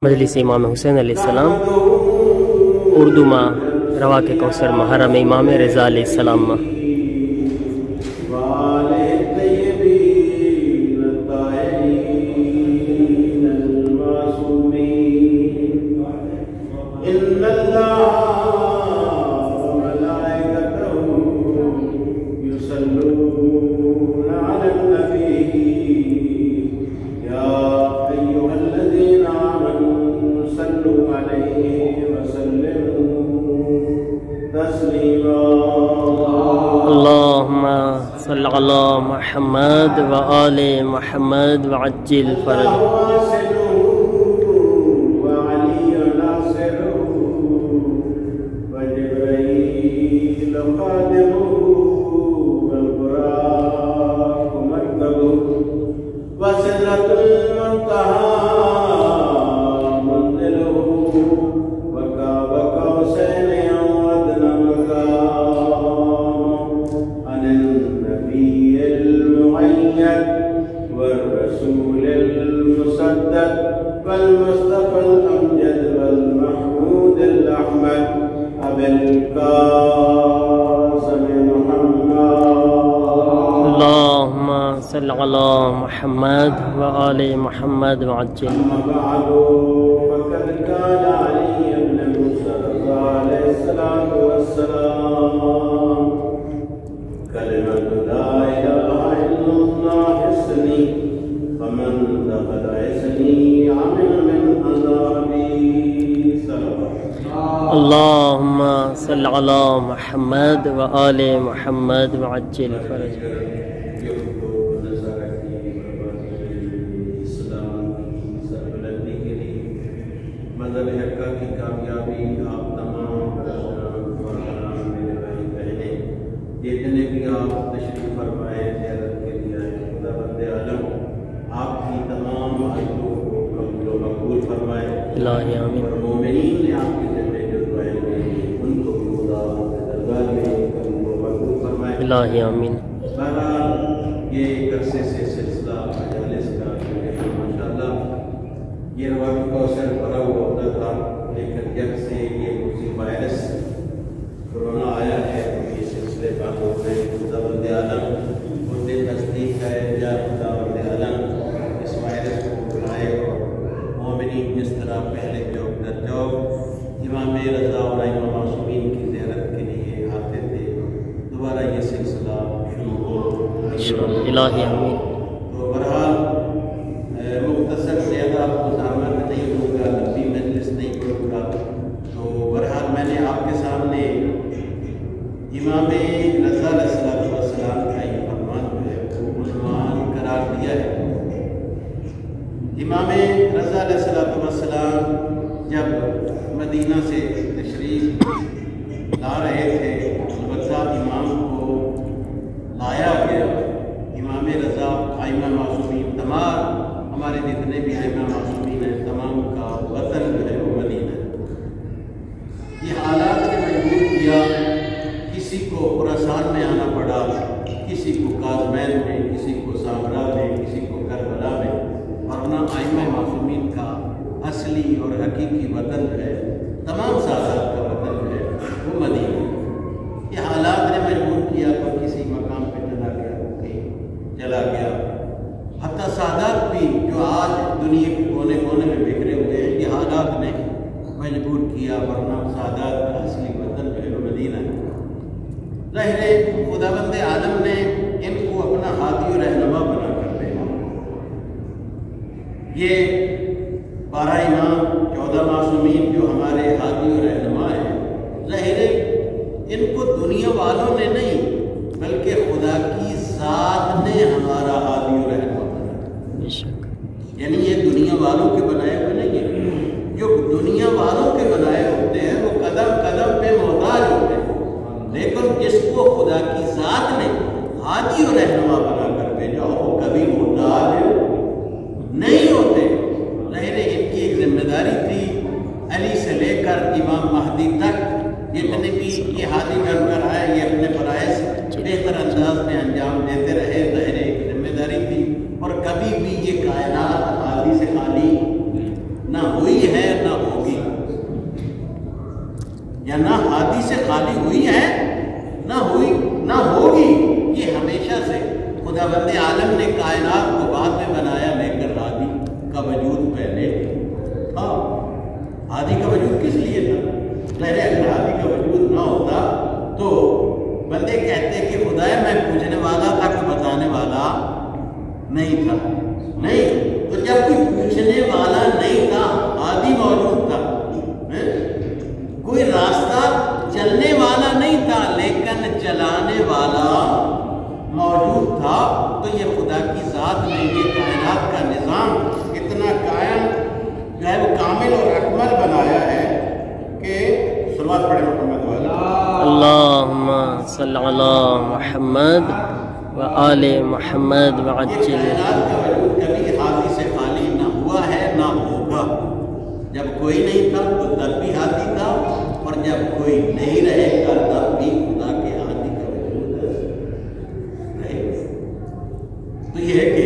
مجلس امام حسین علیہ السلام اردو ماں روا کے کوثر محرم امام رضا علیہ السلام ماں اللہم صل علی محمد و آل محمد وعجل فرج والرسول المصدق والمصطفى الأمجد والمحمود الأحمد أبي القاسم محمد اللهم صل على محمد وآل محمد وعجل. أما بعد فقد كان علي بن موسى عليه الصلاة والسلام كلمة لا إله إلا الله حسني فمن دخل حسني عمل من عذابي سلام. اللهم صل على محمد وآل محمد وعجل فرج. مذہب حقہ کی کامیابی آپ تمام میرے بھائی بہنیں جتنے بھی آپ تشریف فرمائے زیارت کے لیے خدا بند عالم آپ کی تمام آیتوں کو قبول و مقبول فرمائے. الہی آمین. اور مومنین نے آپ کے ذمہ جو دعائیں دی ان کو بھی خدا دربار میں قبول و مقبول فرمائے. الہی آمین. بہرحال یہ ایک عرصے سے سلسلہ مجالس کا ماشاءاللہ یہ روا کے کوثر بھرا ہوا ہوتا تھا، لیکن جب سے یہ اسی وائرس کرونا آیا ہے تو یہ سلسلے بند ہو گئے. خدا بند عالم خود تصدیق ہے یا خدا بند عالم اس وائرس کو بلائے اور مومنین جس طرح پہلے جو درجو امام رضا اور امام معصومین کی زیارت کے لیے آتے تھے دوبارہ یہ سلسلہ شروع ہو. الہی آمین. تو بہرحال مختصر زیادہ مزاحمت نہیں ہوگا، لمبی مجلس نہیں ہوگا. تو بہرحال میں نے آپ کے سامنے امام رضا علیہ السلام کا یہ فرمان جو ہے وہ عنوان قرار دیا ہے. امام رضا علیہ السلام جب مدینہ سے تشریف لا رہے تھے البتہ امام کو لایا گیا. امام رضا ائمہ معصومین تمام ہمارے جتنے بھی ائمہ معصومین ہیں تمام کا وطن جو ہے وہ مدینہ ہے. یہ حالات نے مجبور کیا کسی کو خراسان میں آنا پڑا، کسی کو کاظمین میں، کسی کو سامرا میں، کسی کو کربلا میں، ورنہ ائمہ معصومین کا اصلی اور حقیقی وطن جو ہے تمام سادات کا وطن جو ہے وہ مدینہ ہے. یہ حالات نے مجبور کیا تو کسی مقام پہ چلا گیا. حتیٰ سادات بھی جو آج دنیا کے کونے کونے میں بکھرے ہوئے ہیں یہ حالات نے مجبور کیا، ورنہ سادات کا اصلی وطن جو ہے وہ مدینہ ہے. ظاہر ہے خداوند عالم نے ان کو اپنا ہادی و رہنما بنا کر بھیجا. یہ 12 امام 14 معصومین جو ہمارے ہادی و رہنما ہیں، ظاہر ہے ان کو دنیا والوں نے نہیں بلکہ خدا کی ذات نے ہمارا ہادی و رہنما بنا. یعنی یہ دنیا والوں کے بنائے ہوئے نہیں ہیں. جو دنیا والوں کے بنائے ہوتے ہیں وہ قدم قدم پہ محتاج ہوتے ہیں، لیکن جس کو خدا کی ذات نے ہادی و رہنما بنا کر بھیجا وہ کبھی محتاج نہیں ہوتے. ظاہر ان کی ایک ذمہ داری تھی علی سے لے کر امام مہدی تک جتنے بھی یہ ہادی بن کر آئے یہ اپنے فرائض بہتر انداز میں انجام دیتے رہے. ظاہر ایک ذمہ داری تھی اور کبھی بھی یہ کائنات ہادی سے خالی نہ ہوئی ہے یا نہ ہادی سے خالی ہوئی ہے، نہ ہوئی نہ ہوگی، یہ ہمیشہ سے خداوند عالم نے کائنات کو بعد میں بنایا، لیکن ہادی کا وجود پہلے تھا۔ ہادی کا وجود کس لیے تھا؟ پہلے اگر ہادی کا وجود نہ ہوتا تو بندے کہتے کہ خدایا میں پوچھنے والا تھا، کوئی بتانے والا نہیں تھا۔ نہیں، تو جب کوئی پوچھنے والا نہیں تھا، ہادی موجود تھا، کوئی راستہ چلنے والا نہیں تھا لیکن چلانے والا موجود تھا، تو یہ خدا کی ذات نے یہ کائنات کا نظام اتنا قائم جو ہے وہ کامل اور اکمل بنایا ہے کہ صلوات پڑھیں محمد والا اللہم صلی علی محمد وآل محمد یہ وعجل۔ کائنات کا وجود کبھی ہادی سے خالی نہ ہوا ہے نہ ہوگا۔ جب کوئی نہیں تھا تو تب بھی ہادی تھا، اور جب کوئی نہیں رہے گا تب بھی خدا کے ہادی کا وجود رہے گا۔ تو یہ ہے کہ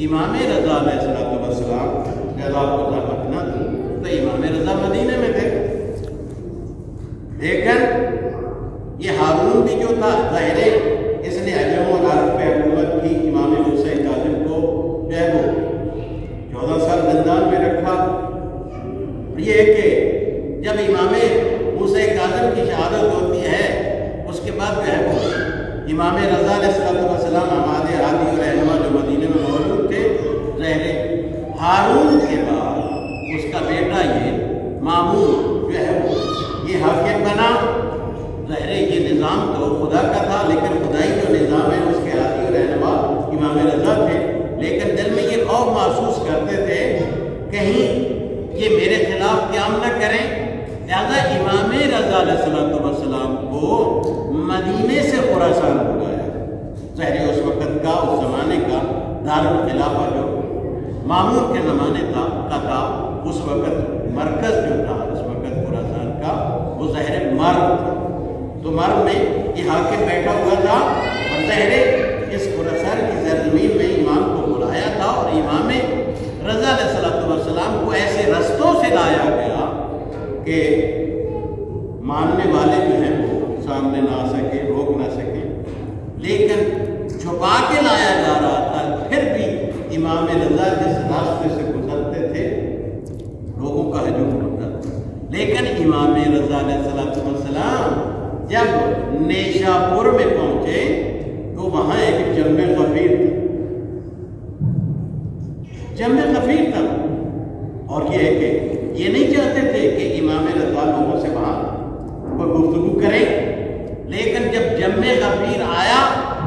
امام رضا علیہ السلام جب آپ کو زحمت نہ تھی تو امام رضا مدینے میں تھے، لیکن یہ ہارون بھی جو تھا ظاہر ہے اس نے عجم و عرب پہ حکومت کی، امام موسیٰ کاظم کو جو ہے وہ 14 سال زندان میں رکھا۔ یہ ہے کہ جب امام موسیٰ کاظم کی شہادت ہوتی ہے اس کے بعد جو ہے وہ امام رضا علیہ السلام ہمارے ہادی اور رہنما جو مدینے میں موجود تھے، ظاہر ہے ہارون کے بعد اس کا بیٹا یہ مامون جو ہے وہ یہ حاکم بنا۔ ظاہر ہے یہ نظام تو خدا کا تھا، لیکن خدائی جو نظام ہے اس کے ہادی اور رہنما امام رضا تھے، لیکن دل میں یہ خوف محسوس کرتے تھے کہیں یہ میرے خلاف قیام نہ کریں، لہذا امام رضا علیہ السلام کو مدینے سے خراسان بلایا۔ ظاہر ہے اس وقت کا، اس زمانے کا دارالخلافہ جو مامون کے زمانے کا تھا، اس وقت مرکز جو تھا اس وقت خراسان کا وہ ظاہر مرو تھا، تو مرو میں یہ حاکم بیٹھا ہوا تھا، اور ظاہر اس خراسان کی سرزمین میں امام کو بلایا تھا، اور امام رضا علیہ السلام کو ایسے رستوں سے لایا گیا کہ ماننے والے جو ہیں وہ سامنے نہ آ سکے، روک نہ سکے، لیکن چھپا کے لایا جا رہا تھا۔ پھر بھی امام رضا جس راستے سے گزرتے تھے لوگوں کا ہجوم ہوتا تھا، لیکن امام رضا علیہ السلام جب نیشا پور میں پہنچے تو وہاں ایک جم غفیر تھا، جم غفیر تھا، اور یہ ہے کہ یہ نہیں چاہتے تھے کہ امام رضا لوگوں سے وہاں کوئی گفتگو کرے، لیکن جب جم غفیر آیا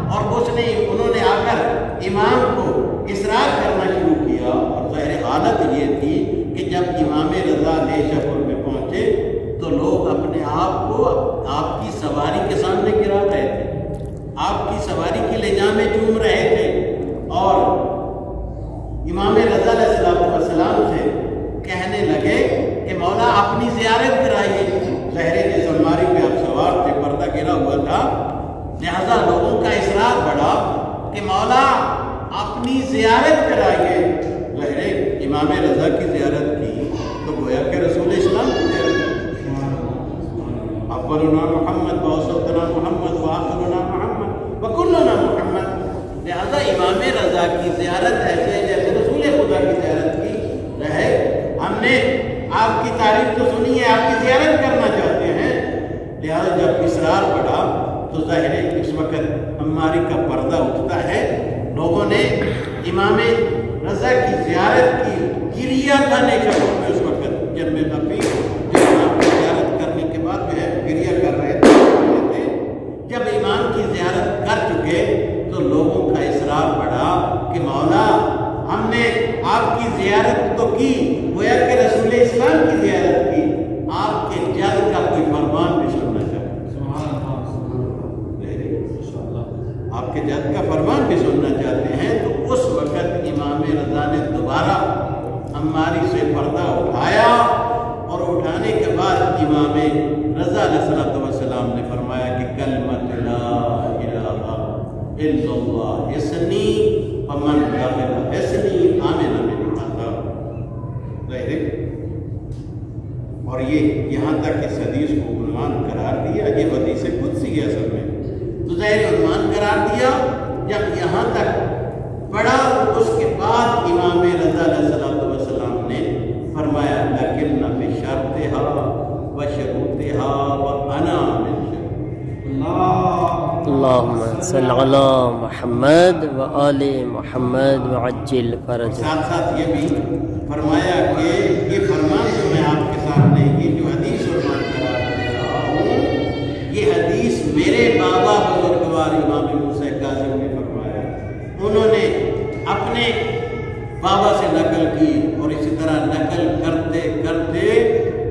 اور انہوں نے آ کر امام کو اصرار کرنا شروع کیا، اور ظاہر حالت یہ تھی کہ جب امام رضا نیشا پور میں پہنچے تو لوگ اپنے آپ کو آپ کی سواری کے سامنے گرا رہے تھے، آپ کی سواری کی لجام میں چوم رہے تھے، اور امام رضا علیہ السلام سے کہنے لگے کہ مولا اپنی زیارت کرائیے۔ ظاہر جس الماری پہ آپ سوار تھے پردہ گرا ہوا تھا، لہذا لوگوں کا اصرار بڑھا کہ مولا اپنی زیارت کرائیے۔ ظاہر امام رضا کی زیارت کی تو گویا کہ رسول اسلام کی زیارت کی، اولنا محمد ووسطنا محمد وآخرنا محمد وکلنا محمد، لہذا امام رضا کی زیارت ایسے ہے جیسے رسول خدا کی زیارت کی رہے۔ ہم نے آپ کی تعریف تو سنی ہے، آپ کی زیارت کرنا چاہتے ہیں، لہذا جب اصرار بڑھا تو ظاہر ہے اس وقت ہماری کا پردہ اٹھتا ہے۔ لوگوں نے امام رضا کی زیارت کی، گریا تھا نیشا پور میں اس وقت جب میں غفیر امام کی زیارت کرنے کے بعد جو ہے گریا کر رہے تھے۔ جب امام کی زیارت کر چکے تو لوگوں کا اصرار بڑھا کہ مولا ہم نے آپ کی زیارت تو کی، گویا کہ رسول اسلام کی زیارت کی، آپ کے جد کا کوئی فرمان بھی سننا چاہتے ہیں، آپ کے جد کا فرمان بھی سننا چاہتے ہیں۔ تو اس وقت امام رضا نے دوبارہ عماری سے پردہ اٹھایا، اور اٹھانے کے بعد امام رضا علیہ السلام نے فرمایا کہ کلمۃ لا الہ الا اللہ حسنی فمن دخل حسنی آمن من ہذا، اور یہ یہاں تک اس حدیث کو عنوان قرار دیا، یہ حدیث قدسی ہے اصل میں، تو ظاہر عنوان قرار دیا جب یہاں تک پڑھا، اس کے بعد امام رضا علیہ السلام نے فرمایا لیکن بشرطها وشروطها وانا من اللهم صل على محمد وآل محمد وعجل فرج۔ ساتھ ساتھ یہ بھی فرمایا کہ یہ فرمان جو میں آپ کے سامنے یہ جو حدیث عنوان قرار دے رہا ہوں، یہ حدیث میرے بابا بزرگوار امام موسیٰ کاظم نے فرمایا، انہوں نے اپنے بابا سے نقل کی اور اسی طرح نقل کرتے کرتے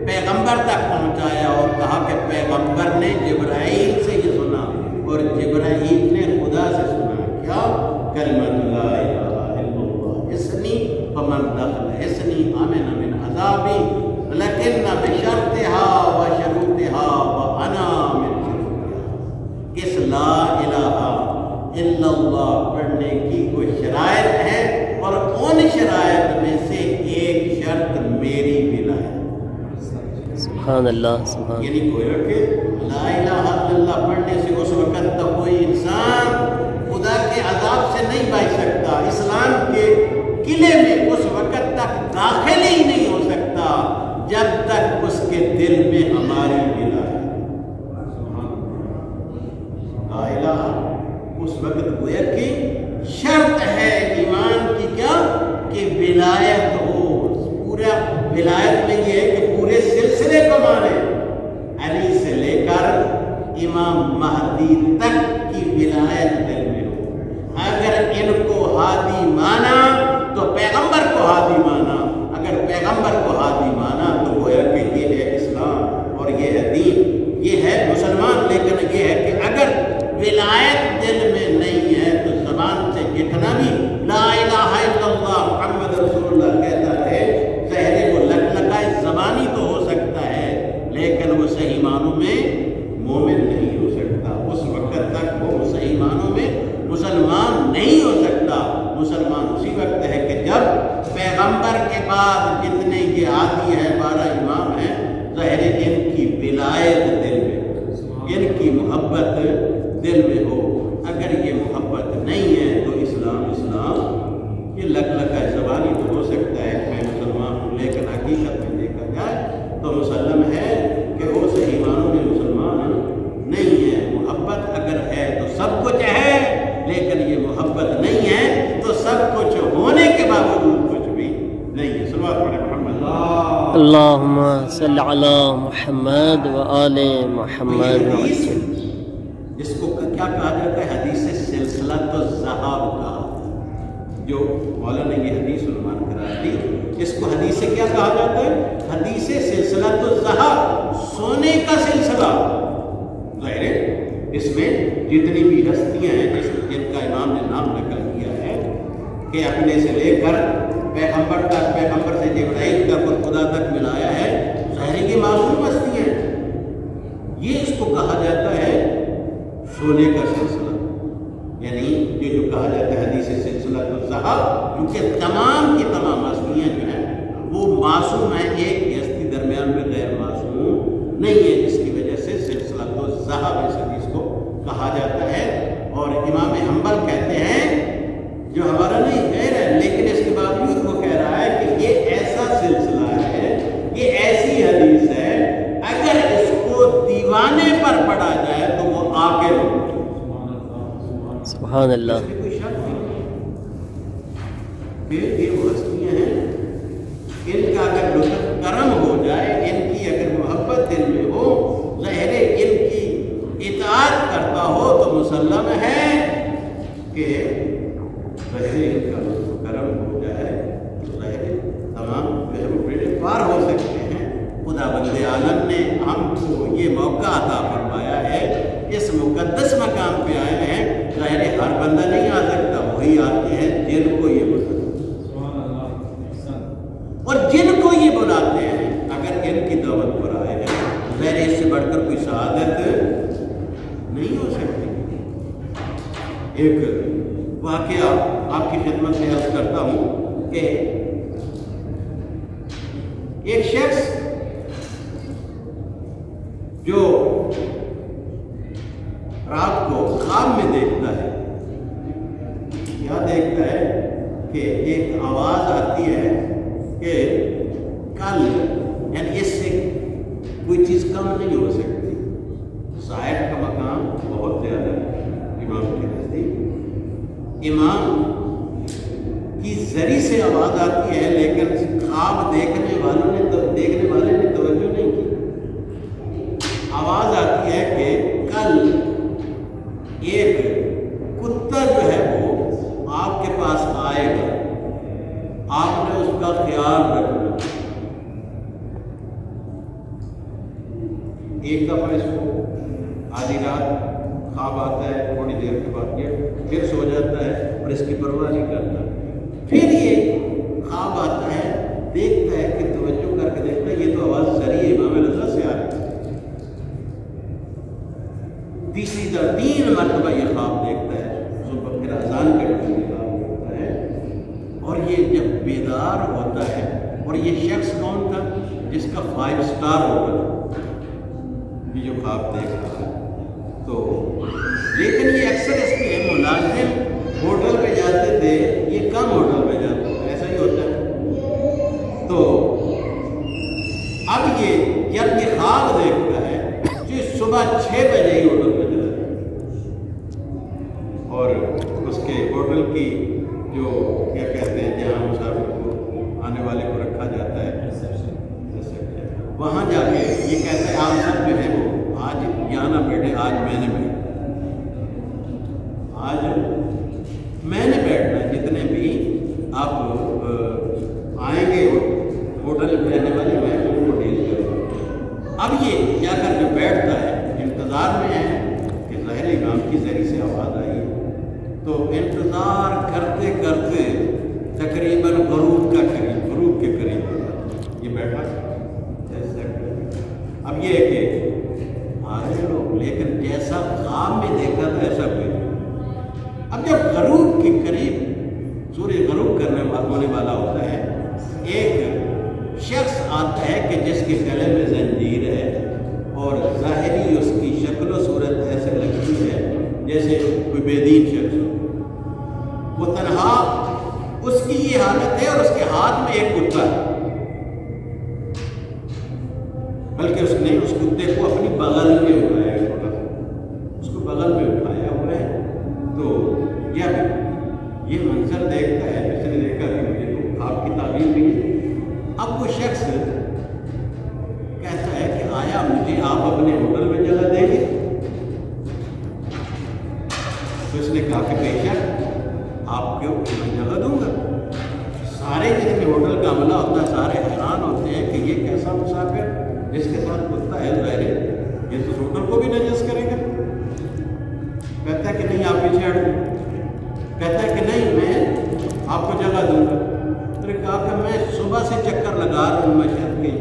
پیغمبر تک پہنچایا اور کہا کہ پیغمبر نے جبرائیل سے یہ سنا اور جبرائیل نے خدا سے سنا، کیا؟ کلمۃ لا الہ الا اللہ حصنی فمن دخل حصنی امن من عذابی لیکن بشرطها وشروطها وانا من شروطها۔ اس لا الہ الا اللہ پڑھنے کی کوئی شرائط ہے اور ان شرائط میں سے ایک شرط میری ولایت۔ سبحان اللہ، سبحان یعنی گویا کہ لا الہ الا اللہ پڑھنے سے اس وقت تک کوئی انسان خدا کے عذاب سے نہیں بچ سکتا، اسلام کے قلعے میں اس وقت تک داخل ہی نہیں ہو سکتا جب تک اس کے دل میں ہماری ولایت۔ لا الہ اس وقت گویا کہ شرط ہے ایمان کی، کیا کہ ولایت ہو۔ پورا ولایت میں یہ ہے کہ پورے سلسلے کو مانے، علی سے لے کر امام مہدی تک کی ولایت دل میں ہو۔ اگر ان کو ہادی مانا تو پیغمبر کو ہادی مانا، اگر پیغمبر کو ہادی مانا تو گویا کہ یہ ہے اسلام اور یہ ہے دین، یہ ہے مسلمان۔ لیکن یہ ہے کہ اگر ولایت دل میں نہیں ہے تو زبان سے جتنا بھی لا الہ الا اللہ محمد رسول اللہ کہتا ہے، ظاہر وہ لکلکائے زبانی تو ہو سکتا ہے لیکن وہ صحیح معنوں میں مومن نہیں ہو سکتا، اس وقت تک وہ صحیح معنوں میں مسلمان نہیں ہو سکتا۔ مسلمان اسی وقت ہے کہ جب پیغمبر کے بعد جتنے یہ عادی ہے 12 امام ہیں، ظاہر ان کی ولایت دل میں، ان کی محبت دل میں ہو۔ اگر یہ محبت نہیں ہے تو اسلام یہ لکلکہ زبانی تو ہو سکتا ہے میں مسلمان ہوں، لیکن حقیقت میں دیکھا جائے تو مسلم ہے کہ وہ صحیح معنوں میں مسلمان نہیں ہے۔ محبت اگر ہے تو سب کچھ ہے، لیکن یہ محبت نہیں ہے تو سب کچھ ہونے کے باوجود کچھ بھی نہیں ہے۔ صلوات پڑھیں محمد اللہم صل علی محمد وآل محمد وعجل۔ جس کو کیا کہا جاتا ہے؟ حدیث سلسلۃ الذہب کا، جو مولا نے یہ حدیث عنوان قرار دی، اس کو حدیث سے کیا کہا جاتا ہے؟ حدیث سلسلۃ الذہب، سونے کا سلسلہ۔ ظاہر ہے اس میں جتنی بھی ہستیاں ہیں جن کا امام نے نام نقل کیا ہے کہ اپنے سے لے کر پیغمبر تک، پیغمبر سے جبرائیل تک اور خدا تک ملایا ہے، ظاہر کی معصوم ہستیاں ہیں، یہ اس کو کہا جاتا ہے سونے کا سلسلہ۔ یعنی یہ جو کہا جاتا ہے حدیث سلسلہ الذہب، کیونکہ تمام کی تمام ہستیاں جو ہیں وہ معصوم ہیں، ایک بھی ہستی درمیان میں غیر معصوم نہیں ہے، جس کی وجہ سے سلسلہ الذہب اس حدیث کو کہا جاتا ہے۔ اور امام حنبل کہتے ہیں جو ہمارا نہیں غیر ہے، لیکن اس کے باوجود وہ کہہ رہا ہے کہ یہ ایسا سلسلہ ہے، یہ ایسی حدیث ہے، اگر اس کو دیوانے پر پڑھا جائے تو وہ عاقل ہو۔ سبحان اللہ۔ کوئی شک نہیں کہ یہ وہ ہستیاں ہیں، ان کا اگر لطف کرم ہو جائے، ان کی اگر محبت دل میں ہو، ظاہر ان کی اطاعت کرتا ہو تو مسلم ہے کہ ظاہر ان کا لطف کرم ہو جائے تو ظاہر تمام بیڑے پار ہو سکتے ہیں۔ خدا بند عالم نے ہم کو یہ موقع عطا فرمایا ہے، اس مقدس مقام پہ آئے ہیں، ظاہر ہر بندہ نہیں آ سکتا، وہی آتے ہیں جن کو یہ بلاتے اور جن کو یہ بلاتے ہیں، اگر ان کی دعوت پر آئے ہیں، ظاہر اس سے بڑھ کر کوئی سعادت نہیں ہو سکتی۔ ایک واقعہ آپ کی خدمت میں عرض کرتا ہوں کہ ایک شخص جو رات کو خواب میں دیکھتا ہے، کیا دیکھتا ہے کہ ایک آواز آتی ہے کہ کل، یعنی اس سے کوئی چیز کم نہیں ہو سکتی، صاحب کا مقام بہت زیادہ ہے امام کے نزدیک۔ امام کی ذریعے سے آواز آتی ہے، لیکن خواب دیکھنے والے نے توجہ نہیں کی۔ آواز آتی ہے کہ کل ایک کتا جو ہے وہ آپ کے پاس آئے گا، آپ نے اس کا خیال رکھنا۔ ایک دفعہ اس کو آدھی رات خواب آتا ہے، تھوڑی دیر کے بعد یہ پھر سو جاتا ہے اور اس کی پرواہ نہیں کرتا۔ پھر یہ خواب آتا ہے، دیکھتا ہے کہ توجہ کر کے دیکھتا ہے یہ تو آواز ذریعے امام رضا سے آ رہی ہے۔ تیسری طرح 3 مرتبہ یہ خواب دیکھتا ہے، صبح پھر اذان کرتے ہوئے خواب دیکھتا ہے، اور یہ جب بیدار ہوتا ہے، اور یہ شخص کون تھا؟ جس کا 5 سٹار ہوٹل یہ جو خواب دیکھ رہا ہے۔ تو لیکن یہ اکثر اس کے ملازم ہوٹل پہ جاتے تھے، یہ کم ہوٹل پہ جاتے تھے، ایسا ہی ہوتا ہے۔ تو اب یہ جب یہ خواب دیکھتا ہے جو صبح 6 بجے ہی ہوٹل پہ جاتا ہے، اور اس کے ہوٹل کی جو کیا کہتے ہیں جہاں مسافر کو آنے والے کو رکھا جاتا ہے، وہاں جا کے یہ کہتا ہے آپ سب جو ہے وہ آج یہاں نہ بیٹھے، آج میں نے بیٹھنا، جتنے بھی آپ آئیں گے ہوٹل میں رہنے والے میں ان کو ڈیل کروں۔ اب یہ جا کر جو بیٹھتا ہے، انتظار میں ہے کہ ظاہر امام کی ذریعے سے آواز آئی، تو انتظار کرتے کرتے تقریباً غروب کے قریب یہ بیٹھا۔ اب یہ ہے کہ آ رہے لوگ، لیکن جیسا خواب میں دیکھا تھا ایسا کوئی نہیں۔ اب جب غروب کے قریب سورج غروب ہونے والا ہوتا ہے، ایک شخص آتا ہے کہ جس کے گلے میں زنجیر ہے، اور ظاہری اس کی شکل و صورت ایسے لگتی ہے جیسے کوئی بے دین شخص ہو۔ وہ تنہا، اس کی یہ حالت ہے، اور اس کے ہاتھ میں ایک کتا ہے، بلکہ اس نے اس کتے کو اپنی بغل میں اٹھایا ہے، اس کو بغل میں اٹھایا ہوا ہے۔ تو یہ منظر دیکھتا ہے، جس نے دیکھا کہ مجھے تو خواب کی تعبیر بھی ہے۔ اب وہ شخص کہتا ہے کہ آیا مجھے آپ اپنے ہوٹل میں جگہ دیں گے؟ تو اس نے کہا کہ بے شک آپ کو میں جگہ دوں گا۔ سارے جتنے ہوٹل کا عملہ ہوتا ہے سارے حیران ہوتے ہیں کہ یہ کیسا مسافر جس کے ساتھ کتا ہے، ظاہر ہے یہ تو ہوٹل کو بھی نجس کرے گا۔ کہتا ہے کہ نہیں آپ پیچھے ہٹ جائیں۔ کہتا ہے کہ نہیں میں آپ کو جگہ دوں گا۔ میں نے کہا کہ میں صبح سے چکر لگا رہا ہوں مشہد کے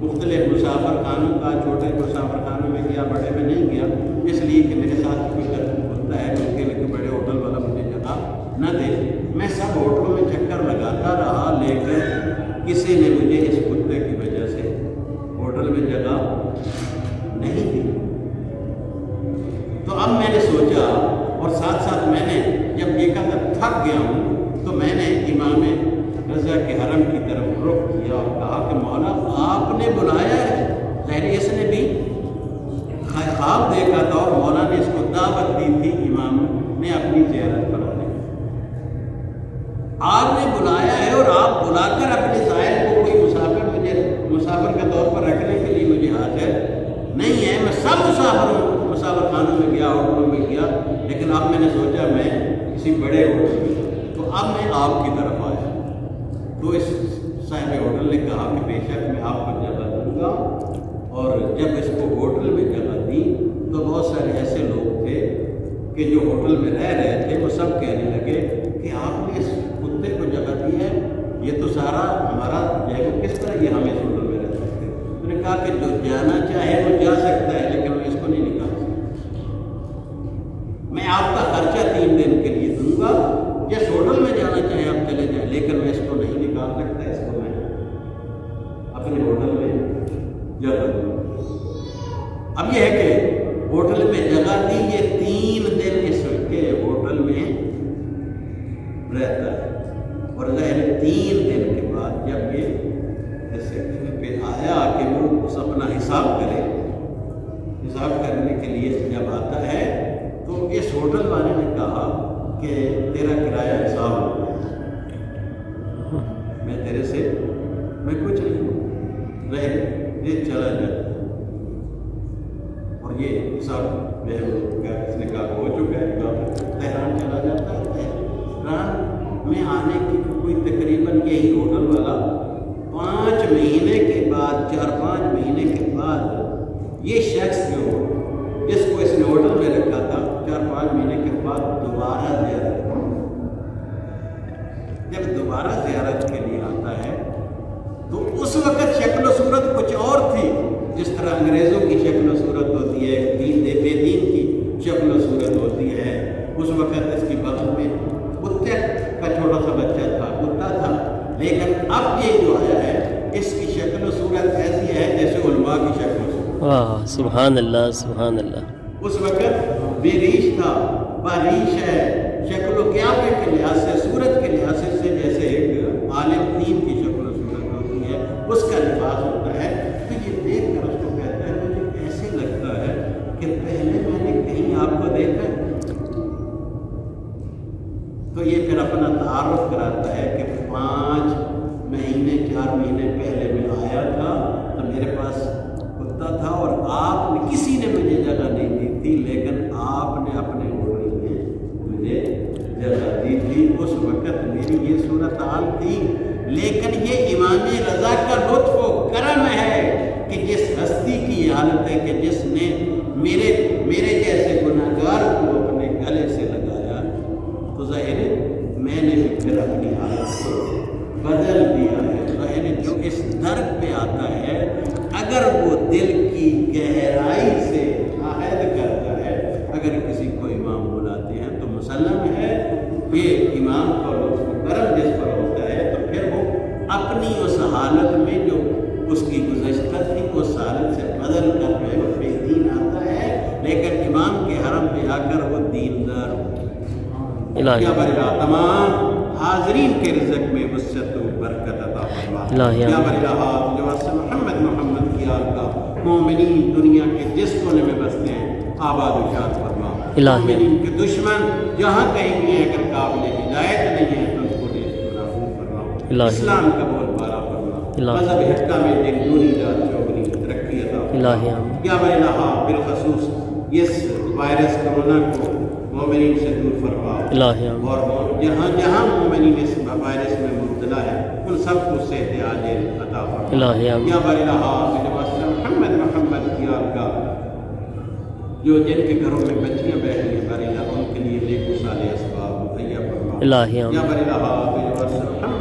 مختلف مسافر خانوں کا، چھوٹے مسافر خانوں میں گیا، بڑے میں نہیں گیا، اس لیے کہ میرے ساتھ کوئی ہوتا ہے مل کے لیکن بڑے ہوٹل والا مجھے جگہ نہ دے۔ میں سب ہوٹلوں میں چکر لگاتا رہا، لیکن کسی نے مجھے اس کتے کی وجہ سے ہوٹل میں جگہ نہیں دی۔ تو اب میں نے سوچا، اور ساتھ ساتھ میں نے جب دیکھا تھا تھک گیا ہوں، تو میں نے امام رضا کے حرم کی طرف رخ کیا اور کہا کہ مولا آپ نے بلایا ہے۔ ظاہر اس نے بھی خواب دیکھا تھا، اور مولا نے اس کو دعوت دی تھی امام نے اپنی زیارت کرانے۔ آپ نے بلایا ہے، اور آپ بلا کر اپنے ظاہر کو کوئی مسافر کے طور پر رکھنے کے لیے مجھے حاضر نہیں ہے۔ میں سب مسافر خانوں میں گیا، ہوٹلوں میں گیا، لیکن اب میں نے سوچا میں کسی بڑے ہوٹل میں، تو اب میں آپ کی طرف آیا۔ تو اس صاحب ہوٹل نے کہا کہ بے شک میں آپ کو جگہ دوں گا۔ اور جب اس کو ہوٹل میں جگہ دی تو بہت سارے ایسے لوگ تھے کہ جو ہوٹل میں رہ رہے تھے، وہ سب کہنے لگے کہ آپ نے اس کتے کو جگہ دی ہے، یہ تو سارا ہمارا جو ہے کس طرح یہ ہمیں ہوٹل میں رہ سکتے۔ میں نے کہا کہ جو جانا چاہے وہ جا سکتا ہے، لیکن میں اس کو نہیں نکال سکتا۔ میں آپ کا خرچہ 3 دن کے لیے دوں گا، جس ہوٹل میں جانا چاہے آپ چلے جائیں، لیکن میں اس کو نہیں نکال سکتا، اس کو میں اپنے ہوٹل میں جگہ دوں گا۔ اب یہ ہے کہ ہوٹل میں جگہ دی، یہ 3 دن اس کے ہوٹل میں رہتا ہے، اور ظاہر 3 دن کے بعد جب یہ ریسیپشن پہ آیا کہ وہ اس اپنا حساب کرے، حساب کرنے کے لیے جب آتا ہے تو اس ہوٹل والے نے کہا کہ تیرا کرایہ حساب ہو، میں تیرے سے میں کچھ نہیں رہے، یہ چلا جاتا اور یہ حساب اس نے کہا ہو چکا ہے، تہران چلا جاتا ہے۔ تہران میں آنے کی کوئی تقریباً یہی ہوٹل والا 5 مہینے کے بعد 4-5 مہینے کے بعد یہ شخص جو جس کو اس نے ہوٹل میں رکھا تھا 4-5 مہینے کے بعد دوبارہ زیارت، جب دوبارہ زیارت کے لیے آتا ہے تو اس وقت شکل و صورت کچھ اور تھی، جس طرح انگریزوں کی شکل و صورت ہوتی ہے، بے دین کی شکل و صورت ہوتی ہے۔ اس وقت اس کی بغل میں کتے کا چھوٹا سا بچہ تھا، کتا تھا، لیکن اب یہ جو آیا ہے اس کی شکل و صورت ایسی ہے جیسے علماء کی شکل و صورت۔ واہ سبحان اللہ سبحان اللہ۔ اس وقت بے ریش تھا، باریش ہے، شکل و قیافے کے لحاظ سے، صورت کے لحاظ سے جیسے ایک عالم دین کی شکل و صورت ہوتی ہے، اس کا لباس ہوتا ہے۔ تو یہ دیکھ کر اس کو کہتا ہے مجھے ایسے لگتا ہے کہ پہلے میں نے کہیں آپ کو دیکھا ہے۔ تو یہ پھر اپنا تعارف کراتا ہے کہ 5 مہینے 4 مہینے پہلے میں آیا تھا تو میرے پاس کتا تھا اور آپ نے کسی نے مجھے جگہ نہیں دی تھی، لیکن آپ نے اپنے ہوٹل میں مجھے جگہ دی تھی۔ اس وقت میری یہ صورت حال تھی، لیکن یہ امام رضا کا لطف و کرم ہے کہ جس ہستی کی یہ حالت ہے کہ جس نے میرے جیسے گناہگار کو اپنے گلے سے لگایا، تو ظاہر میں نے بھی پھر اپنی حالت کو بدل دیا ہے۔ ظاہر جو اس درد پہ آتا ہے اگر وہ دل کی گہرائی سے عہد کرتا ہے، اگر کسی کو امام بلاتے ہیں تو مسلم ہے یہ امام کا لطف و کرم جس پر ہوتا ہے، تو پھر وہ اپنی اس حالت میں جو اس کی گزشتہ تھی اس حالت سے بدل کر جو ہے وہ بے دین آتا ہے، لیکن امام کے حرم میں آ کر وہ دیندار ہوتا ہے۔ کیا برا تمام حاضرین کے رزق میں وسعت و برکت عطا فرما۔ یا برا جو محمد کی آل کا مومنین دنیا کے جس کونے میں بستے ہیں آباد و شاد فرما۔ مومنین کے دشمن جہاں کہیں بھی ہیں اگر قابل ہدایت نہیں ہے تو ان کو نابود فرما۔ اسلام کا بول بالا فرما، مذہب حقہ میں دن دونی رات چوگنی ترقی عطا فرما۔ یا برا بالخصوص اس وائرس کرونا کو مومنین سے دور فرما، اور جہاں جہاں مومنین اس وائرس میں مبتلا ہے ان سب کو صحت عاجل عطا فرما۔ یا محمد کی آل کا جو جن کے گھروں میں بچیاں بیٹھی ہیں بریلا ان کے لیے نیک و صالح اسباب مہیا فرما۔ یا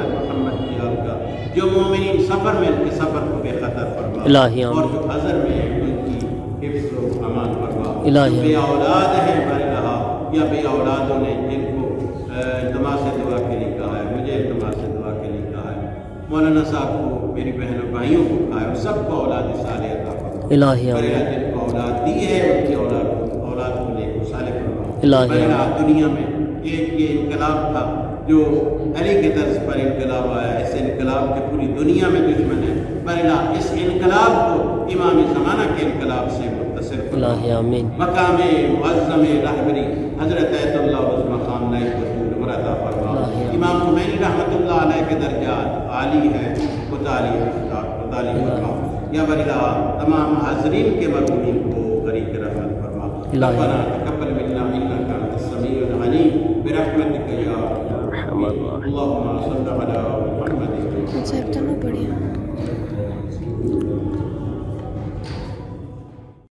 محمد کی آل کا جو مومنین سفر میں ان کے سفر کو بے خطر فرما، اور جو حضر میں ہیں ان کی حفظ و امان فرما۔ بے اولاد ہیں بریلا یا بے اولادوں نے جن کو التماس سے دعا کے لیے کہا ہے، مجھے التماس سے دعا کے لیے کہا ہے، مولانا صاحب کو، میری بہنوں بھائیوں کو کہا ہے، اور سب کو اولاد صالح عطا فرما۔ بریلا جن کو اولاد دی ہے ان کی اولاد کو نیک و صالح فرما۔ بریلا دنیا میں ایک یہ انقلاب تھا جو علی کے طرز پر انقلاب آیا، اس انقلاب کے پوری دنیا میں دشمن ہے، بریلا اس انقلاب کو امام زمانہ کے انقلاب سے متصل فرما۔ مقام معظم رہبری حضرت ایت اللہ عظمہ خامنہ رسول عطا فرما۔ امام خمینی رحمۃ اللہ علیہ کے درجات عالی ہے، متعالی فرما۔ یا بریلا تمام حاضرین کے مرحومین کو غریق رحمت فرما۔ ربنا تقبل منا انک انت السمیع العلیم برحمتک یا ارحم الراحمین۔ اللهم صل علی محمد۔